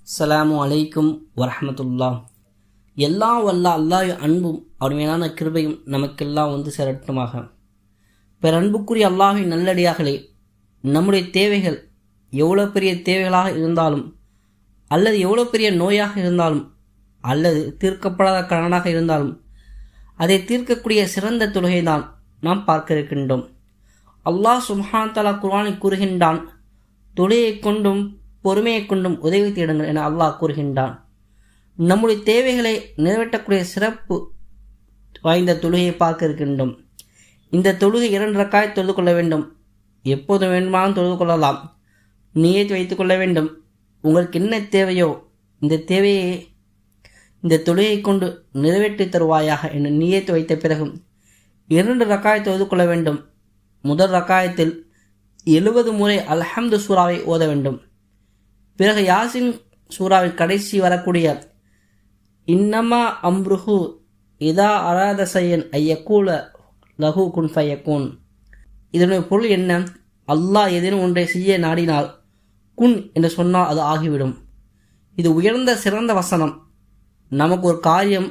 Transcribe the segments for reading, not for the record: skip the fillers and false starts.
அஸ்ஸலாமு அலைக்கும் வரஹ்மத்துல்லாஹ். எல்லாம் வல்ல அல்லாஹ் அன்பும் அவருமையான கிருபையும் நமக்கெல்லாம் வந்து சேரட்டுமாக. பேரன்புக்குரிய அல்லாஹ்வின் நல்லடியார்களே, நம்முடைய தேவைகள் எவ்வளோ பெரிய தேவைகளாக இருந்தாலும், அல்லது எவ்வளோ பெரிய நோயாக இருந்தாலும், அல்லது தீர்க்கப்படாத கடனாக இருந்தாலும், அதை தீர்க்கக்கூடிய சிறந்த தொழுகை தான் நாம் பார்க்க இருக்கின்றோம். அல்லாஹ் சுப்ஹானஹு வ தஆலா குர்ஆனில் கூறுகின்றான், தொழுகையை கொண்டும் பொறுமையை கொண்டும் உதவி தேடுங்கள் என அல்லாஹ் கூறுகின்றான். நம்முடைய தேவைகளை நிறைவேற்றக்கூடிய சிறப்பு வாய்ந்த தொழுகையை பார்க்க இருக்கின்றோம். இந்த தொழுகை 2 ரக்காய் தொழுது கொள்ள வேண்டும். எப்போது வேண்டுமானாலும் தொழுது கொள்ளலாம். நியத் வைத்துக் கொள்ள வேண்டும். உங்களுக்கு என்ன தேவையோ இந்த தேவையை இந்த தொழுகையை கொண்டு நிறைவேற்றி தருவாயாக என்று நியத் வைத்த பிறகு 2 ரக்காய் தொழுது கொள்ள வேண்டும். முதல் ரக்காயத்தில் 70 முறை அல்ஹம்து சூராவை ஓத வேண்டும். பிறகு யாசின் சூராவின் கடைசி வரக்கூடிய இன்னமா அம்ருஹு இதா அராத சையன் ஐயக்கூல லஹு குன் ஃபயக்கூன். இதனுடைய பொருள் என்ன? அல்லாஹ் ஏதேனும் ஒன்றை செய்ய நாடினால் குன் என்று சொன்னால் அது ஆகிவிடும். இது உயர்ந்த சிறந்த வசனம். நமக்கு ஒரு காரியம்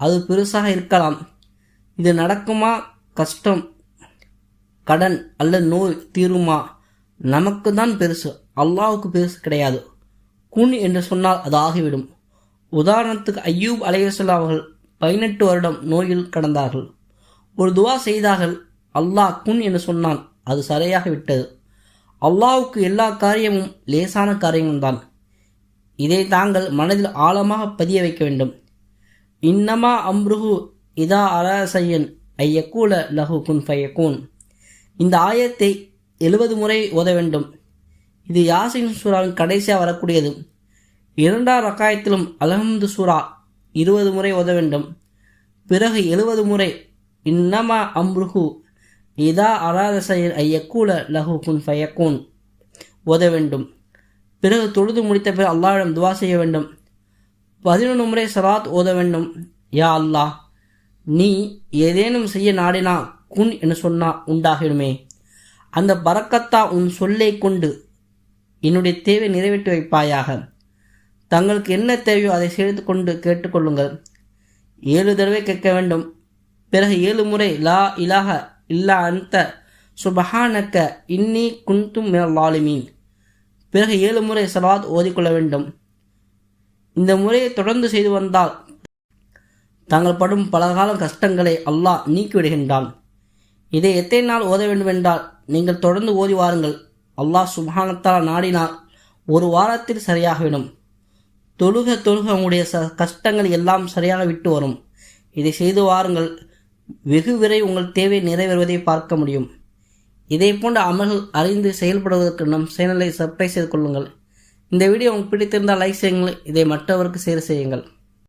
அது பெருசாக இருக்கலாம். இது நடக்குமா, கஷ்டம், கடன் அல்லது நோய் தீருமா, நமக்கு தான் பெருசு, அல்லாஹ்வுக்கு பெருசு கிடையாது. குன் என்று சொன்னால் அது ஆகிவிடும். உதாரணத்துக்கு அய்யூப் அலைஹிஸ்ஸலாம் அவர்கள் 18 வருடம் நோயில் கடந்தார்கள். ஒரு துவா செய்தார்கள். அல்லாஹ் குன் என்று சொன்னான், அது சரியாக விட்டது. அல்லாஹ்வுக்கு எல்லா காரியமும் லேசான காரியமும் தான். இதை தாங்கள் மனதில் ஆழமாக பதிய வைக்க வேண்டும். இன்னமா அம்ருஹு இதா அராத ஷையன் ஐயக்கூல லஹு குன் ஃபயக்கூன். இந்த ஆயத்தை 70 முறை ஓத வேண்டும். இது யாசின் சூராவின் கடைசியாக வரக்கூடியது. 2ஆம் ரக்காயத்திலும் அல்ஹம்து சூரா 20 முறை ஓத வேண்டும். பிறகு 70 முறை இன்னமா அம்ருஹு இதா அராத ஷையன் ஐயக்கூல லஹு குன் ஃபயக்கூன் ஓத வேண்டும். பிறகு தொழுது முடித்த பிறகு அல்லாஹ்விடம் துவா செய்ய வேண்டும். 11 முறை ஸலாத் ஓத வேண்டும். யா அல்லாஹ், நீ ஏதேனும் செய்ய நாடினா குன் என்று சொன்னா உண்டாகிடுமே. அந்த பரக்கத்தா உன் சொல்லை கொண்டு என்னுடைய தேவை நிறைவேற்றி வைப்பாயாக. தங்களுக்கு என்ன தேவையோ அதை சேர்த்து கொண்டு கேட்டுக்கொள்ளுங்கள். 7 தடவை கேட்க வேண்டும். பிறகு 7 முறை லா இலாஹ இல்லா அன்த சுபஹானக்க இன்னி குன்து மினல் ஸாலிமீன். பிறகு 7 முறை ஸலாத் ஓதிக்கொள்ள வேண்டும். இந்த முறையை தொடர்ந்து செய்து வந்தால் தாங்கள் படும் பலகால கஷ்டங்களை அல்லாஹ் நீக்கிவிடுகின்றான். இதை எத்தனை நாள் ஓத வேண்டும் என்றால் நீங்கள் தொடர்ந்து ஓதி வாருங்கள். அல்லாஹ் சுப்ஹானஹு வ தஆலா நாடினால் ஒரு வாரத்தில் சரியாகிவிடும். தொழுக உங்களுடைய கஷ்டங்கள் எல்லாம் சரியாக விட்டு வரும். இதை செய்து வாருங்கள். வெகு விரைவில் உங்கள் தேவை நிறைவேறுவதை பார்க்க முடியும். இதை போன்ற அமல்கள் அறிந்து செயல்படுவதற்கு நம் சேனலை சப்ஸ்கிரைப் செய்து கொள்ளுங்கள். இந்த வீடியோ உங்களுக்கு பிடித்திருந்தால் லைக் செய்யுங்கள். இதை மற்றவருக்கு ஷேர் செய்யுங்கள்.